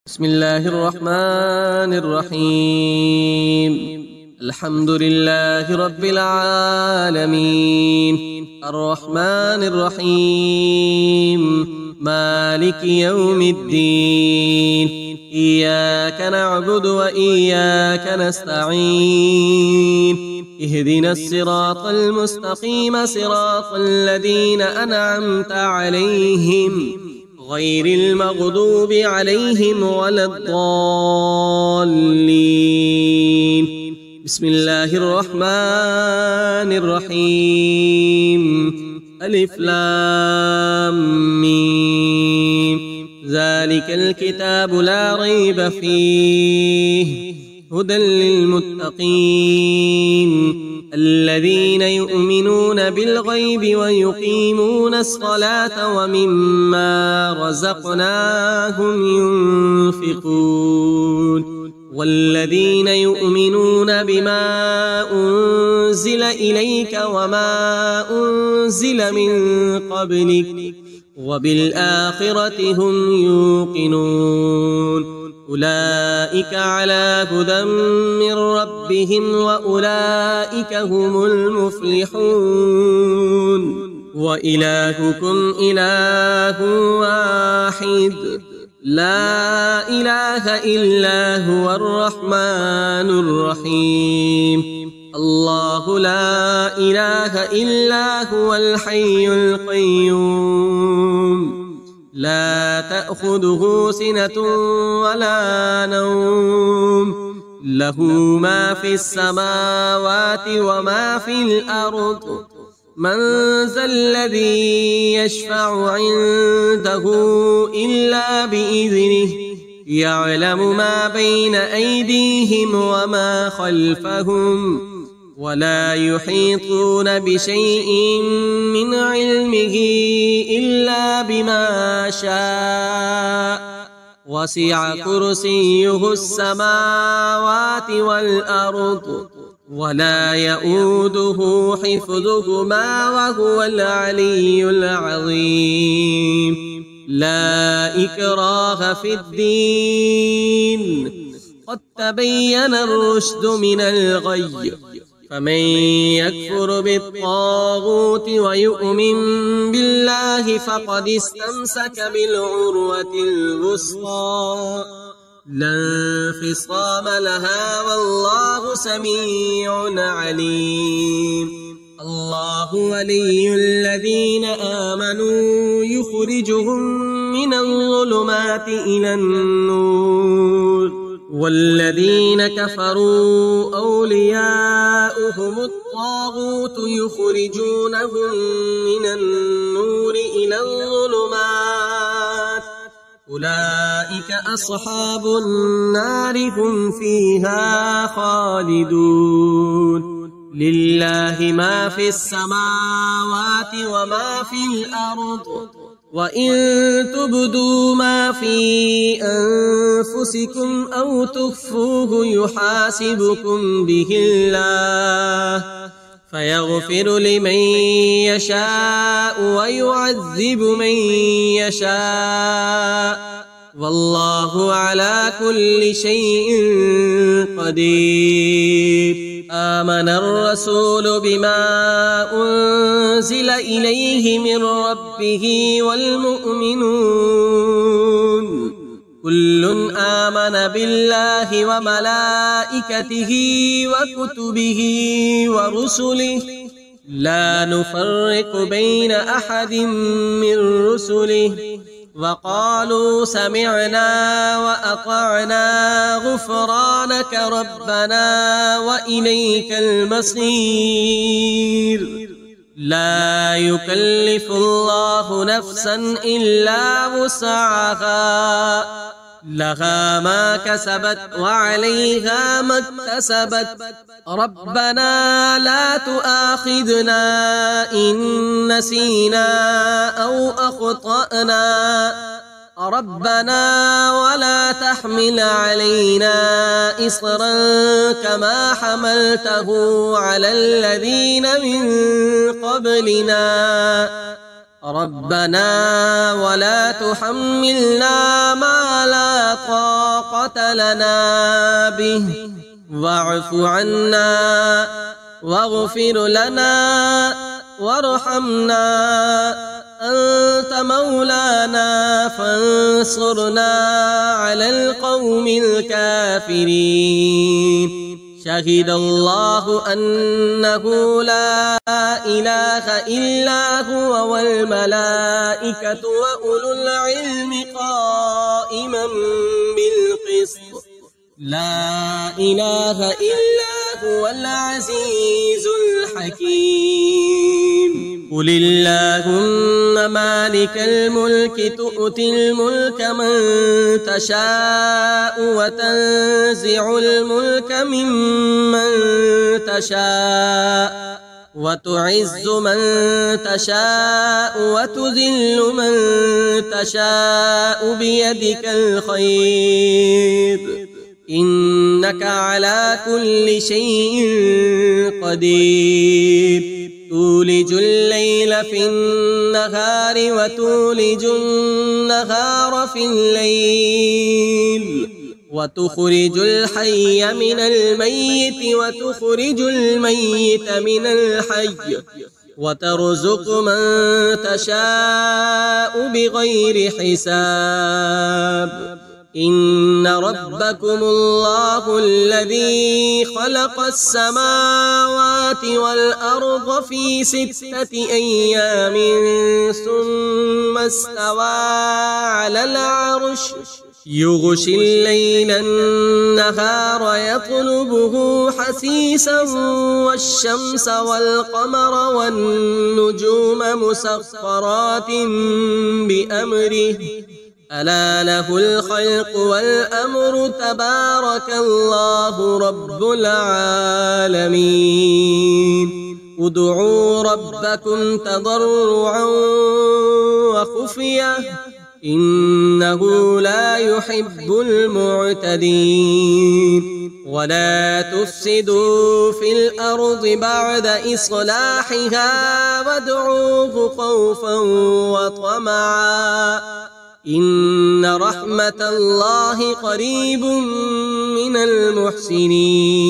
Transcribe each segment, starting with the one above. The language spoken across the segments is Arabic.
بسم الله الرحمن الرحيم. الحمد لله رب العالمين، الرحمن الرحيم، مالك يوم الدين. إياك نعبد وإياك نستعين. اهدنا الصراط المستقيم، صراط الذين أنعمت عليهم غير المغضوب عليهم ولا الضالين. بسم الله الرحمن الرحيم. ألف لام ميم. ذلك الكتاب لا ريب فيه، هدى للمتقين الذين يؤمنون بالغيب ويقيمون الصلاة ومما رزقناهم ينفقون والذين يؤمنون بما أنزل إليك وما أنزل من قبلك وبالآخرة هم يوقنون. أولئك على هدى من ربهم وأولئك هم المفلحون. وإلهكم إله واحد، لا إله إلا هو الرحمن الرحيم. الله لا إله إلا هو الحي القيوم، لا تأخذه سنة ولا نوم، له ما في السماوات وما في الأرض. من ذا الذي يشفع عنده إلا بإذنه، يعلم ما بين أيديهم وما خلفهم، ولا يحيطون بشيء من علمه إلا بما شاء. وسع كرسيه السماوات والأرض، ولا يؤوده حفظهما وهو العلي العظيم. لا إكراه في الدين، قد تبين الرشد من الغي. فمن يكفر بالطاغوت ويؤمن بالله فقد استمسك بالعروة الوثقى، لا انفصام لها، والله سميع عليم. الله ولي الذين آمنوا يخرجهم من الظلمات إلى النور، والذين كفروا أولياؤهم الطاغوت يخرجونهم من النور إلى الظلمات. أولئك أصحاب النار، هم فيها خالدون. لله ما في السماوات وما في الأرض، وإن تبدوا ما في أنفسكم أو تخفوه يحاسبكم به الله، فيغفر لمن يشاء ويعذب من يشاء، والله على كل شيء قدير. آمن الرسول بما أنزل إليه من ربه والمؤمنون كل آمن بالله وملائكته وكتبه ورسله، لا نفرق بين أحد من رسله، وقالوا سمعنا وأطعنا غفرانك ربنا وإليك المصير. لا يكلف الله نفسا إلا وسعها، لها ما كسبت وعليها ما اكتسبت. ربنا لا تؤاخذنا إن نسينا أو أخطأنا، ربنا ولا تحمل علينا إصرا كما حملته على الذين من قبلنا، ربنا ولا تحملنا ما لا طاقة طاقة لنا به واعف عنا واغفر لنا وارحمنا أنت مولانا فانصرنا على القوم الكافرين. شهد الله أنه لا إله إلا هو والملائكة وأولو العلم قائما بالقسط لا إله إلا هو العزيز الحكيم. قل اللهم مالك الملك تؤتي الملك من تشاء وتنزع الملك ممن تشاء وتعز من تشاء وتذل من تشاء بيدك الخير إنك على كل شيء قدير. تولج الليل في النهار وتولج النهار في الليل وتخرج الحي من الميت وتخرج الميت من الحي وترزق من تشاء بغير حساب. إن ربكم الله الذي خلق السماوات والأرض في 6 أيام ثم استوى على العرش يغشي الليل النهار يطلبه حثيثا والشمس والقمر والنجوم مسخرات بأمره ألا له الخلق والأمر تبارك الله رب العالمين. ادعوا ربكم تضرعا وخفية إنه لا يحب المعتدين. ولا تفسدوا في الأرض بعد إصلاحها وادعوه خوفا وطمعا إن رحمة الله قريب من المحسنين.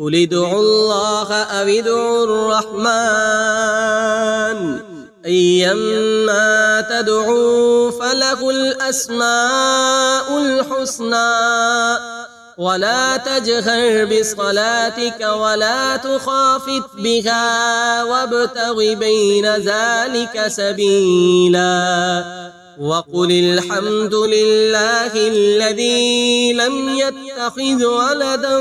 قل ادعوا الله أو ادعوا الرحمن أيما تدعوا فله الأسماء الحسنى ولا تجهر بصلاتك ولا تخافت بها وابتغ بين ذلك سبيلا. وقل الحمد لله الذي لم يتخذ ولدا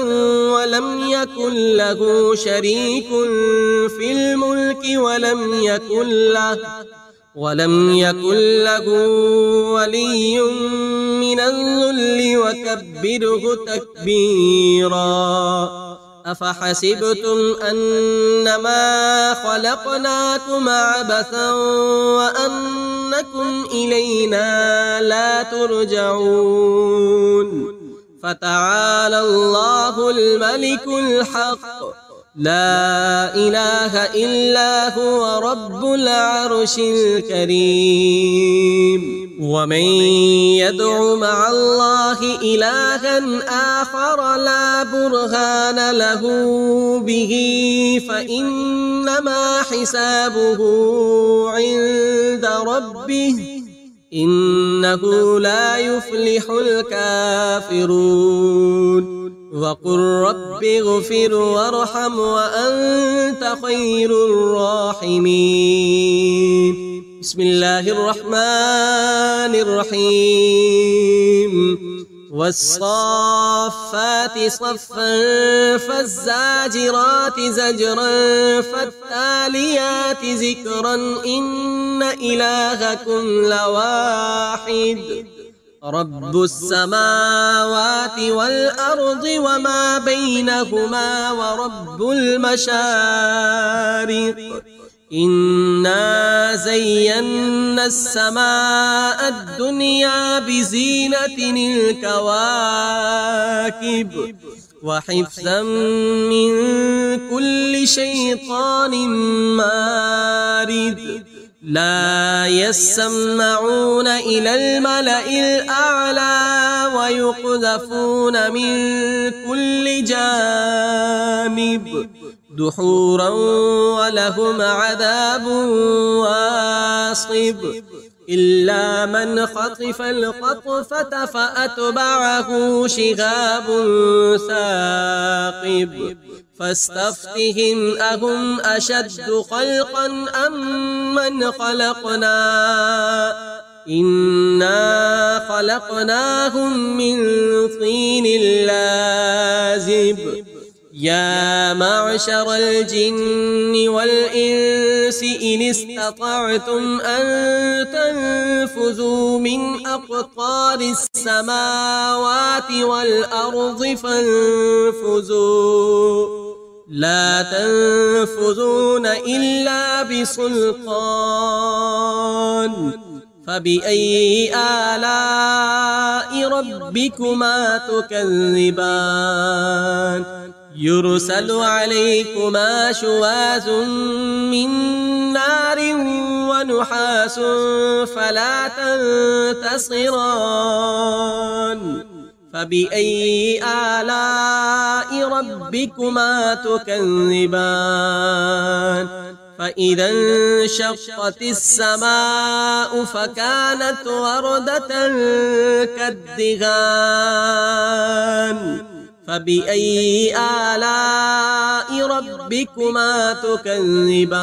ولم يكن له شريك في الملك ولم يكن له ولي من الذل وكبره تكبيرا. أفحسبتم أنما خلقناكم عبثا وأنكم إلينا لا ترجعون. فتعالى الله الملك الحق لا إله إلا هو رب العرش الكريم. ومن يدع مع الله إلها آخر لا برهان له به فإنما حسابه عند ربه إنه لا يفلح الكافرون. وقل رب اغفر وارحم وأنت خير الراحمين. بسم الله الرحمن الرحيم. والصافات صفا فالزاجرات زجرا فالتاليات ذكرا إن إلهكم لواحد رب السماوات والأرض وما بينهما ورب المشارق إنا زينا السماء الدنيا بزينة الكواكب وحفظا من كل شيطان مارد لا يسمعون إلى الملأ الأعلى ويقذفون من كل جانب دحورا ولهم عذاب واصب إلا من خطف الخطفة فأتبعه شهاب ثاقب فاستفتهم أهم أشد خلقا أم من خلقنا إنا خلقناهم من طين لازب يا معشر الجن والإنس إن استطعتم أن تنفذوا من أقطار السماوات والأرض فانفذوا لا تنفذون إلا بسلطان فبأي آلاء ربكما تكذبان يرسل عليكما شواظ من نار ونحاس فلا تنتصران فبأي آلاء ربكما تكذبان فإذا انشقت السماء فكانت وردة كالدهان فبأي آلاء ربكما تكذبان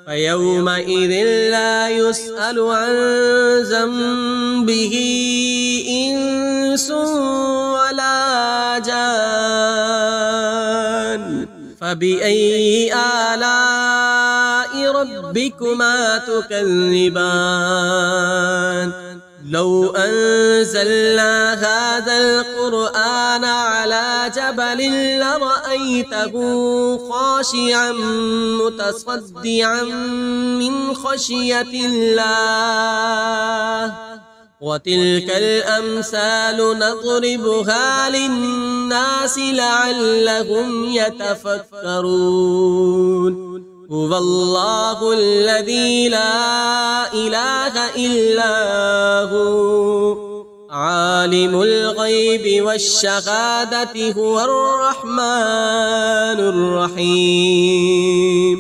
فيومئذ لا يسأل عن ذنبه إنس ولا جان فبأي آلاء ربكما تكذبان لو أنزلنا هذا القرآن على جبل لرأيته خاشعا متصدعا من خشية الله وتلك الأمثال نضربها للناس لعلهم يتفكرون هو الله الذي لا إله إلا هو عالم الغيب والشهادة هو الرحمن الرحيم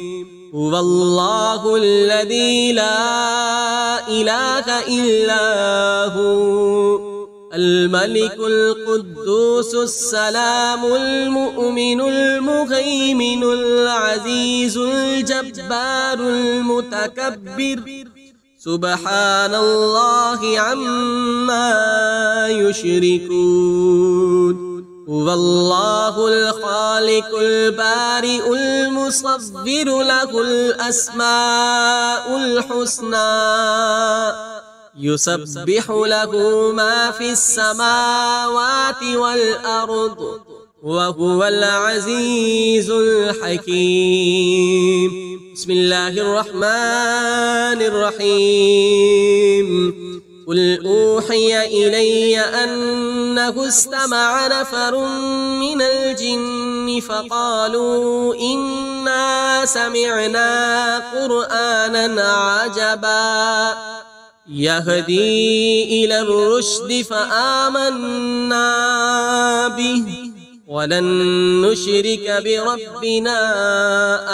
هو الله الذي لا إله إلا هو الملك القدوس السلام المؤمن المهيمن العزيز الجبار المتكبر سبحان الله عما يشركون هو الله الخالق البارئ المصور له الأسماء الحسنى يسبح له ما في السماوات والأرض وهو العزيز الحكيم بسم الله الرحمن الرحيم قل أوحي إلي أنه استمع نفر من الجن فقالوا إنا سمعنا قرآنا عجبا يهدي إلى الرشد فآمنا به ولن نشرك بربنا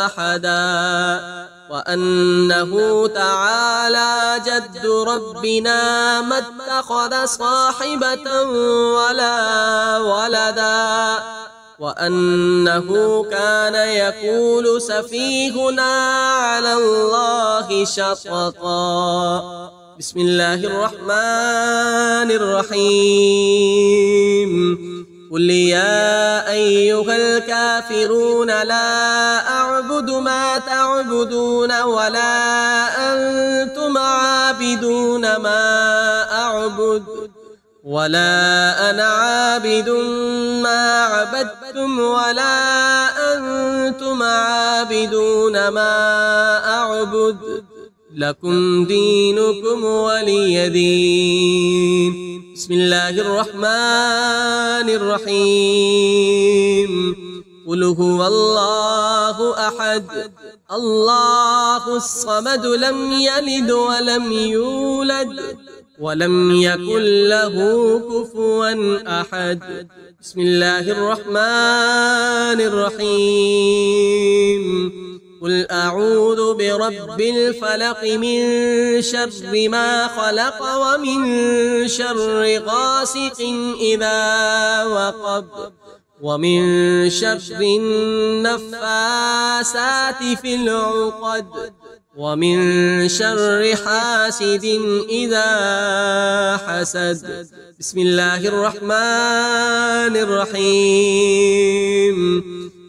أحدا وأنه تعالى جد ربنا ما اتخذ صاحبة ولا ولدا وأنه كان يقول سفيهنا على الله شططا بسم الله الرحمن الرحيم قل يا أيها الكافرون لا أعبد ما تعبدون ولا أنتم عابدون ما أعبد ولا أنا عابد ما عبدتم ولا أنتم عابدون ما أعبد لكم دينكم ولي دين بسم الله الرحمن الرحيم قل هو الله أحد الله الصمد لم يلد ولم يولد ولم يكن له كفوا أحد. بسم الله الرحمن الرحيم. قل أعوذ برب الفلق من شر ما خلق ومن شر غاسق إذا وقب ومن شر النفاسات في العقد ومن شر حاسد إذا حسد. بسم الله الرحمن الرحيم.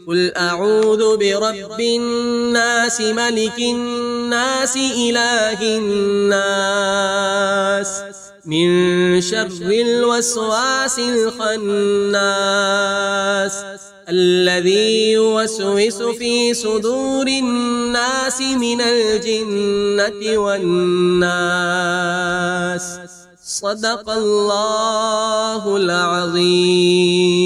قل أعوذ برب الناس ملك الناس إله الناس من شر الوسواس الخناس الذي يوسوس في صدور الناس من الجنة والناس. صدق الله العظيم.